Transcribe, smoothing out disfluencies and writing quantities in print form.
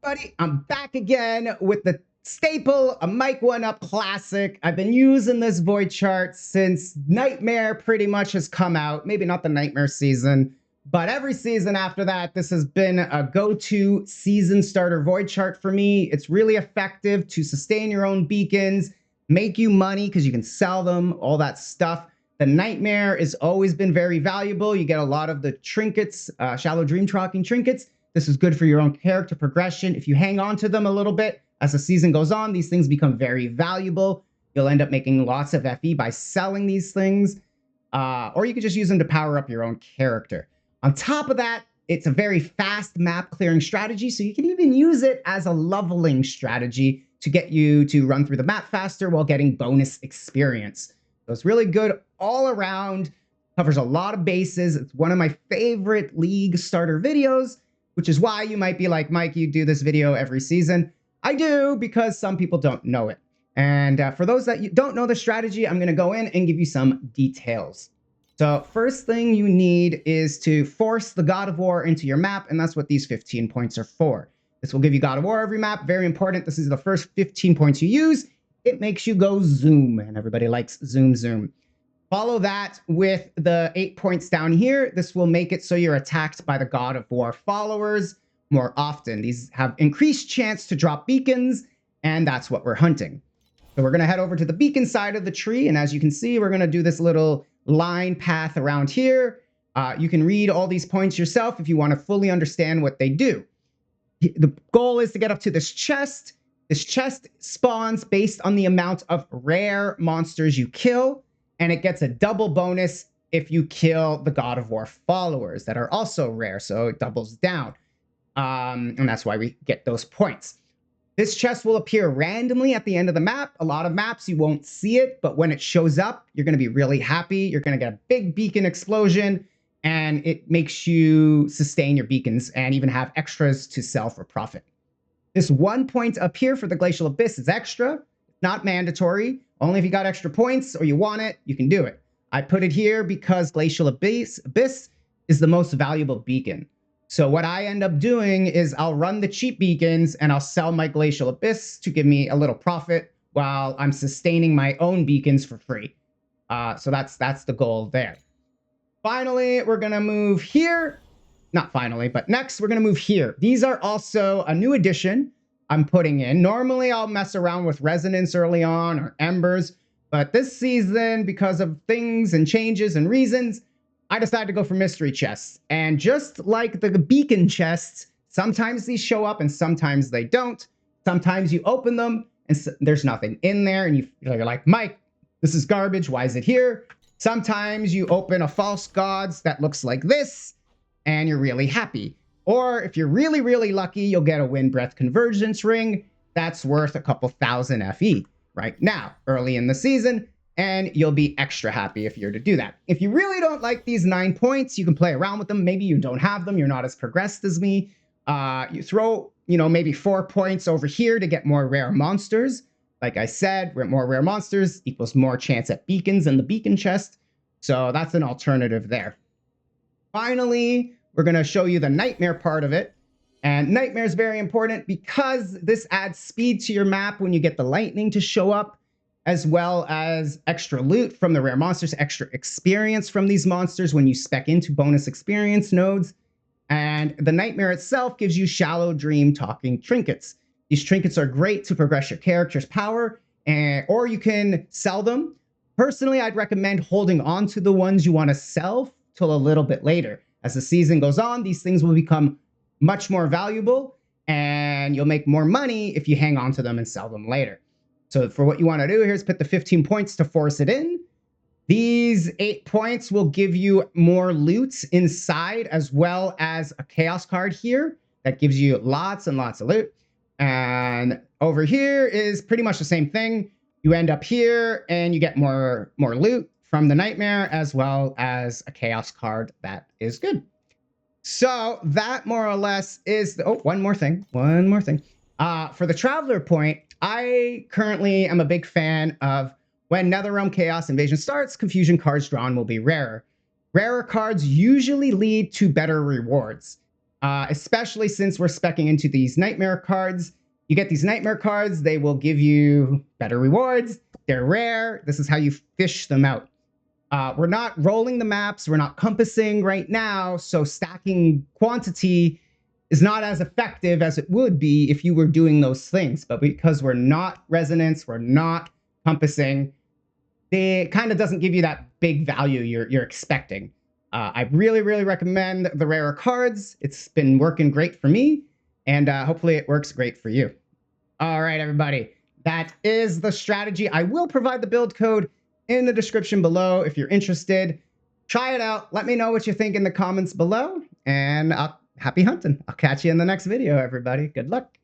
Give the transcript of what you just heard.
everybody, I'm back again with the staple, a Mike 1-Up classic. I've been using this void chart since Nightmare pretty much has come out. Maybe not the Nightmare season, but every season after that, this has been a go-to season starter void chart for me. It's really effective to sustain your own beacons, make you money because you can sell them, all that stuff. The Nightmare has always been very valuable. You get a lot of the trinkets, shallow dream tracking trinkets. This is good for your own character progression. If you hang on to them a little bit as the season goes on, these things become very valuable. You'll end up making lots of FE by selling these things, or you could just use them to power up your own character. On top of that, it's a very fast map clearing strategy, so you can even use it as a leveling strategy to get you to run through the map faster while getting bonus experience. So it's really good all around, covers a lot of bases. It's one of my favorite League starter videos, which is why you might be like, Mike, you do this video every season. I do, because some people don't know it. And for those that don't know the strategy, I'm going to go in and give you some details. So first thing you need is to force the God of War into your map, and that's what these 15 points are for. This will give you God of War every map. Very important. This is the first 15 points you use. It makes you go zoom, and everybody likes zoom, zoom. Follow that with the 8 points down here. This will make it so you're attacked by the God of War followers more often. These have increased chance to drop beacons, and that's what we're hunting. So we're going to head over to the beacon side of the tree, and as you can see, we're going to do this little line path around here. You can read all these points yourself if you want to fully understand what they do. The goal is to get up to this chest. This chest spawns based on the amount of rare monsters you kill, and it gets a double bonus if you kill the God of War followers that are also rare, so it doubles down. And that's why we get those points. This chest will appear randomly at the end of the map. A lot of maps, you won't see it, but when it shows up, you're going to be really happy. You're going to get a big beacon explosion, and it makes you sustain your beacons and even have extras to sell for profit. This 1 point up here for the Glacial Abyss is extra, not mandatory. Only if you got extra points or you want it, you can do it. I put it here because Glacial Abyss is the most valuable beacon. So what I end up doing is I'll run the cheap beacons and I'll sell my Glacial Abyss to give me a little profit while I'm sustaining my own beacons for free. So that's the goal there. Finally, we're going to move here. Not finally, but next we're going to move here. These are also a new addition I'm putting in. Normally I'll mess around with Resonance early on or Embers, but this season, because of things and changes and reasons, I decided to go for mystery chests. And just like the beacon chests, sometimes these show up and sometimes they don't. Sometimes you open them and there's nothing in there and you're like, Mike, this is garbage. Why is it here? Sometimes you open a false gods that looks like this and you're really happy. Or if you're really, really lucky, you'll get a Wind Breath Convergence Ring. That's worth a couple thousand FE right now, early in the season, and you'll be extra happy if you're to do that. If you really don't like these 9 points, you can play around with them. Maybe you don't have them. You're not as progressed as me. You throw, maybe 4 points over here to get more rare monsters. Like I said, more rare monsters equals more chance at beacons in the beacon chest. So that's an alternative there. Finally, we're going to show you the Nightmare part of it. And Nightmare is very important because this adds speed to your map when you get the lightning to show up, as well as extra loot from the rare monsters, extra experience from these monsters when you spec into bonus experience nodes. And the Nightmare itself gives you shallow dream talking trinkets. These trinkets are great to progress your character's power, or you can sell them. Personally, I'd recommend holding on to the ones you want to sell till a little bit later. As the season goes on, these things will become much more valuable, and you'll make more money if you hang on to them and sell them later. So for what you want to do here is put the 15 points to force it in. These 8 points will give you more loot inside, as well as a chaos card here that gives you lots and lots of loot. And over here is pretty much the same thing. You end up here and you get more loot from the Nightmare, as well as a chaos card that is good. So that more or less is one more thing. For the Traveler point, I currently am a big fan of when Netherrealm Chaos Invasion starts, confusion cards drawn will be rarer. Rarer cards usually lead to better rewards. especially since we're speccing into these nightmare cards. You get these nightmare cards, they will give you better rewards. They're rare. This is how you fish them out. We're not rolling the maps, we're not compassing right now, so stacking quantity is not as effective as it would be if you were doing those things. But because we're not resonance, we're not compassing, it kind of doesn't give you that big value you're expecting. I really, really recommend the rarer cards. It's been working great for me, and hopefully it works great for you. All right, everybody. That is the strategy. I will provide the build code in the description below if you're interested. Try it out. Let me know what you think in the comments below, and happy hunting. I'll catch you in the next video, everybody. Good luck.